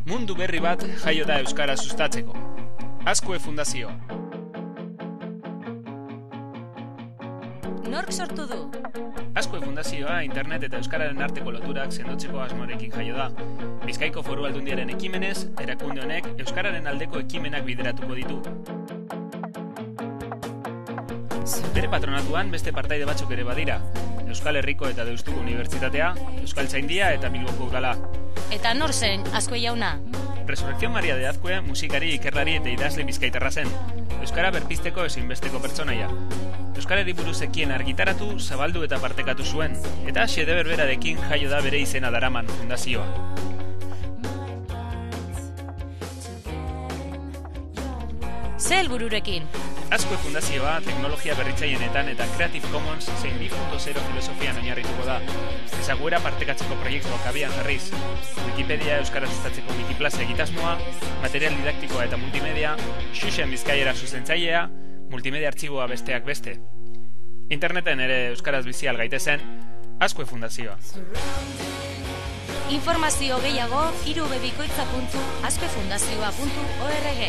Mundu berri bat jaio da euskara sustatzeko. Azkue Fundazioa. Nork sortu du? Azkue Fundazioa internet eta euskararen arteko loturak sendotzeko asmorekin jaio da. Bizkaiko Foru Aldundiaren ekimenez, erakunde honek euskararen aldeko ekimenak bideratuko ditu. Bere patronatuan beste partaide batzuk ere badira. Euskal Herriko eta Deustuko Unibertsitatea, Euskaltzaindia eta Bilboko Udala. Eta nor zen, Azkue jauna? Resurrección Maria de Azkue musikari, ikerlari eta idazle bizkaitarra zen. Euskara berpizteko ezinbesteko pertsonaia. Euskarari buruz ekien argitaratu, zabaldu eta partekatu zuen, eta xede berberarekin jaio da bere izena daraman fundazioa. Ze helbururekin? Azkue Fundazioa teknologia berritzaienetan eta Creative Commons zein 2.0 filosofian oinarrituko da. Ezaguera partekatzeko proiektuak abian jarriz. Wikipedia euskaraz sustatzeko Wikiplaza egitasmoa, material didaktikoa eta multimedia, Xuxen Bizkaiera zuzentzailea, multimedia artxiboa besteak beste. Interneten ere euskaraz bizi algaitezen, Azkue Fundazioa. Informazio gehiago irubebikoitza.azkuefundazioa.org.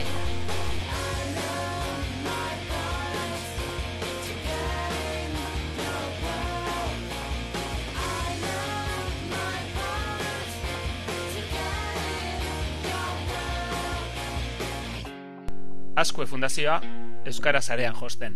Azkue Fundazioa euskara sarean josten.